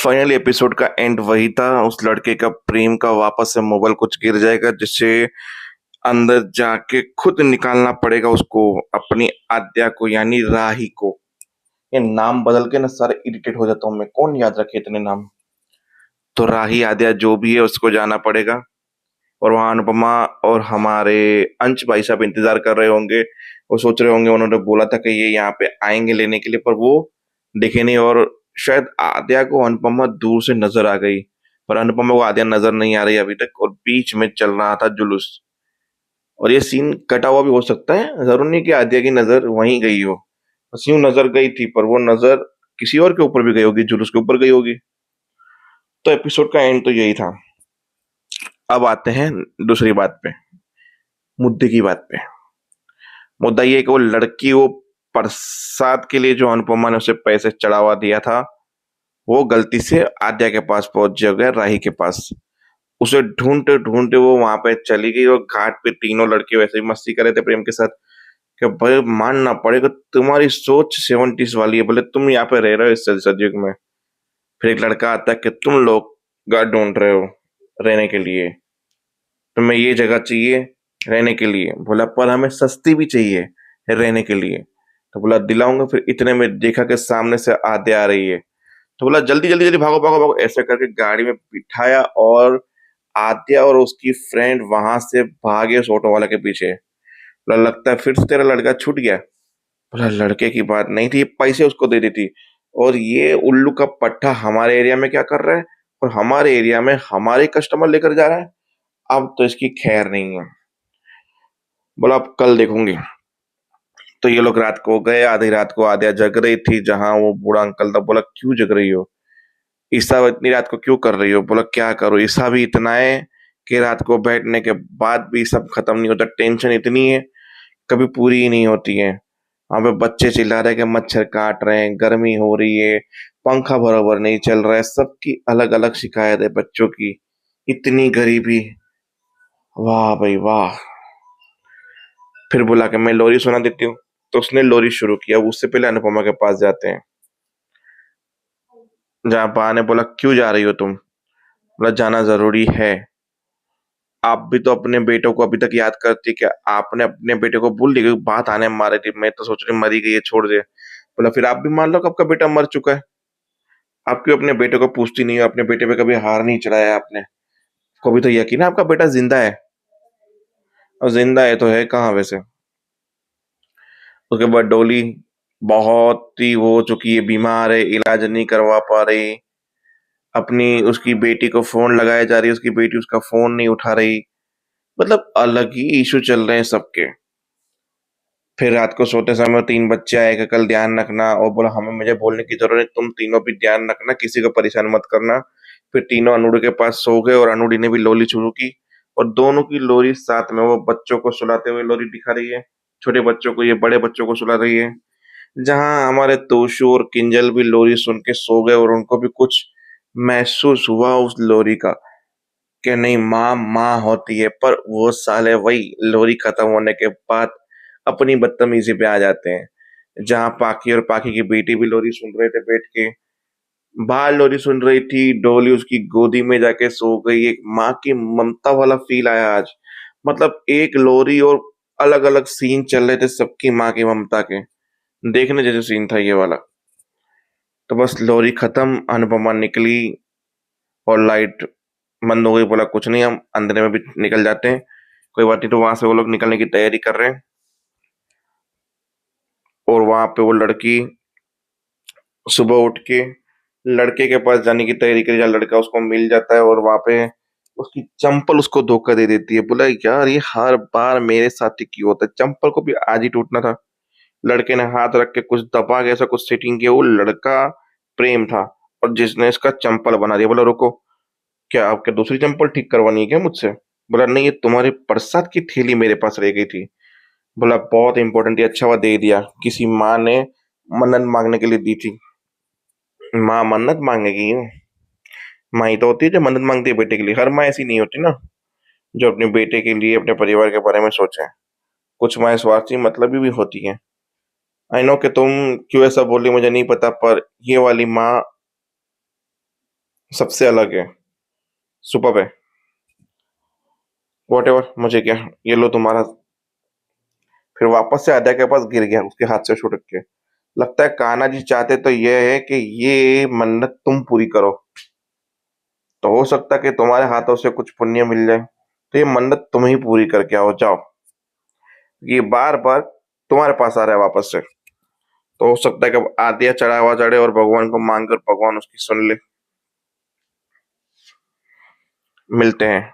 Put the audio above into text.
Finally episode का and वही था। उस लड़के का प्रेम का वापस से मोबाइल कुछ गिर जाएगा, जिससे अंदर जाके खुद निकालना पड़ेगा उसको, अपनी आद्या को यानी राही को। ये नाम बदल के ना सारे इरिटेट हो जाता हूँ मैं, कौन याद रखे इतने नाम। तो राही आद्या जो भी है उसको जाना पड़ेगा। और वहां अनुपमा और हमारे अंश भाई साहब इंतजार कर रहे होंगे। वो सोच रहे होंगे, उन्होंने बोला था कि ये यहाँ पे आएंगे लेने के लिए, पर वो दिखे नहीं। और शायद आद्या को अनुपमा दूर से नजर आ गई, पर अनुपमा को आद्या नजर नहीं आ रही अभी तक। और बीच में चल रहा था जुलूस। और ये सीन कटा हुआ भी हो सकता है, जरूर नहीं कि आद्या की नजर वहीं गई हो। बस यूं नजर गई थी, पर वो नजर किसी और के ऊपर भी गई होगी, जुलूस के ऊपर गई होगी। तो एपिसोड का एंड तो यही था। अब आते हैं दूसरी बात पे, मुद्दे की बात पे। मुद्दा ये है कि वो लड़की, वो प्रसाद के लिए जो अनुपमा ने उसे पैसे चढ़ावा दिया था, वो गलती से आद्या के पास पहुंच गया, राही के पास। उसे ढूंढते ढूंढते वो वहां पे चली गई। और घाट पे तीनों लड़के वैसे ही मस्ती कर रहे थे प्रेम के साथ कि भाई मानना पड़ेगा, तुम्हारी सोच 70s वाली है, बोले तुम यहाँ पे रह रहे हो इस सजग में। फिर एक लड़का आता है कि तुम लोग घर ढूंढ रहे हो रहने के लिए, तुम्हें ये जगह चाहिए रहने के लिए। बोला पर हमें सस्ती भी चाहिए रहने के लिए। तो बोला दिलाऊंगा। फिर इतने में देखा कि सामने से आद्या आ रही है। तो बोला जल्दी जल्दी जल्दी भागो भागो भागो, ऐसे करके गाड़ी में बिठाया। और आद्या और उसकी फ्रेंड वहां से भागे उस ऑटो वाला के पीछे। बोला लगता है फिर से तेरा लड़का छूट गया। बोला लड़के की बात नहीं थी, पैसे उसको दे देती। और ये उल्लू का पट्टा हमारे एरिया में क्या कर रहा है, और हमारे एरिया में हमारे कस्टमर लेकर जा रहा है। अब तो इसकी खैर नहीं है। बोला अब कल देखूंगी। तो ये लोग रात को गए, आधी रात को आद्या जग रही थी जहां वो बूढ़ा अंकल था। बोला क्यों जग रही हो ईसा, इतनी रात को क्यों कर रही हो। बोला क्या करूं, ईसा भी इतना है कि रात को बैठने के बाद भी सब खत्म नहीं होता, टेंशन इतनी है कभी पूरी ही नहीं होती है। वहां पे बच्चे चिल्ला रहे हैं कि मच्छर काट रहे हैं, गर्मी हो रही है, पंखा बराबर नहीं चल रहा है, सबकी अलग अलग शिकायत है बच्चों की। इतनी गरीबी, वाह भाई वाह। फिर बोला कि मैं लोरी सुना देती हूँ। तो उसने लोरी शुरू किया। उससे पहले अनुपमा के पास जाते हैं, जहाँ बा ने बोला क्यों जा रही हो तुम। बोला जाना जरूरी है। आप भी तो अपने बेटों को अभी तक याद करती, क्या आपने अपने बेटे को भूल दी, क्योंकि बात आने में मारी थी, मैं तो सोच रही मरी गई है छोड़ दे। बोला फिर आप भी मान लो कि आपका बेटा मर चुका है। आप क्यों अपने बेटे को पूछती नहीं हो, अपने बेटे पे कभी हार नहीं चढ़ाया आपने। को भी तो यकीन है आपका बेटा जिंदा है। और जिंदा है तो है कहाँ वैसे। उसके बाद डोली बहुत ही वो हो चुकी है, बीमार है, इलाज नहीं करवा पा रही। अपनी उसकी बेटी को फोन लगाया जा रही है, उसकी बेटी उसका फोन नहीं उठा रही। मतलब अलग ही इशू चल रहे हैं सबके। फिर रात को सोते समय 3 बच्चे आए कि कल ध्यान रखना, और बोला हमें मुझे बोलने की जरूरत नहीं, तुम तीनों भी ध्यान रखना, किसी को परेशान मत करना। फिर तीनों अनूढ़ के पास सो गए, और अनूढ़ी ने भी लोरी शुरू की। और दोनों की लोरी साथ में, वो बच्चों को सुलाते हुए लोरी दिखा रही है, छोटे बच्चों को, ये बड़े बच्चों को सुला रही है। जहां हमारे तोशु और किंजल भी लोरी सुन के सो गए, और उनको भी कुछ महसूस हुआ उस लोरी का कि नहीं माँ माँ होती है। पर वो साले वही लोरी खत्म होने के बाद अपनी बदतमीजी पे आ जाते हैं। जहां पाकी और पाकी की बेटी भी लोरी सुन रहे थे बैठ के, बाहर लोरी सुन रही थी, डोली उसकी गोदी में जाके सो गई। एक माँ की ममता वाला फील आया आज। मतलब एक लोरी और अलग अलग सीन चल रहे थे सबकी माँ की ममता के, देखने जैसे सीन था ये वाला। तो बस लोरी खत्म, अनुपमा निकली और लाइट बंद हो गई। बोला कुछ नहीं, हम अंधेरे में भी निकल जाते हैं, कोई बात नहीं। तो वहां से वो लोग निकलने की तैयारी कर रहे हैं। और वहां पे वो लड़की सुबह उठ के लड़के के पास जाने की तैयारी करी, जहाँ लड़का उसको मिल जाता है, और वहां पे उसकी चंपल उसको धोखा दे देती है। बोला यार ये हर बार मेरे साथ ही क्यों होता है, चंपल को भी आज ही टूटना था। लड़के ने हाथ रख के कुछ दबा के ऐसा कुछ सेटिंग किया, वो लड़का प्रेम था, और जिसने इसका चंपल बना दिया। बोला रुको, क्या आपके दूसरी चंपल ठीक करवानी है क्या मुझसे। बोला नहीं, ये तुम्हारे प्रसाद की थैली मेरे पास रह गई थी। बोला बहुत इंपॉर्टेंट है, अच्छा हुआ दे दिया, किसी माँ ने मन्नत मांगने के लिए दी थी। माँ मन्नत मांगेगी यूं, माँ ही तो होती है जो मन्नत मांगती है बेटे के लिए। हर माँ ऐसी नहीं होती ना, जो अपने बेटे के लिए, अपने परिवार के बारे में सोचे। कुछ माँ स्वार्थी मतलब भी होती है। आई नो कि तुम क्यों ऐसा बोली मुझे नहीं पता, पर ये वाली माँ सबसे अलग है। सुपर्ब है। व्हाटएवर, मुझे क्या, ये लो तुम्हारा। फिर वापस से आद्या के पास गिर गया, उसके हाथ से छुटक के। लगता है कान्हा जी चाहते तो ये है कि ये मन्नत तुम पूरी करो, तो हो सकता है कि तुम्हारे हाथों से कुछ पुण्य मिल जाए। तो ये मन्नत तुम ही पूरी करके आओ, जाओ। ये बार बार तुम्हारे पास आ रहा है वापस से, तो हो सकता है कि अब आद्या चढ़ावा चढ़े और भगवान को मांग कर भगवान उसकी सुन ले। मिलते हैं।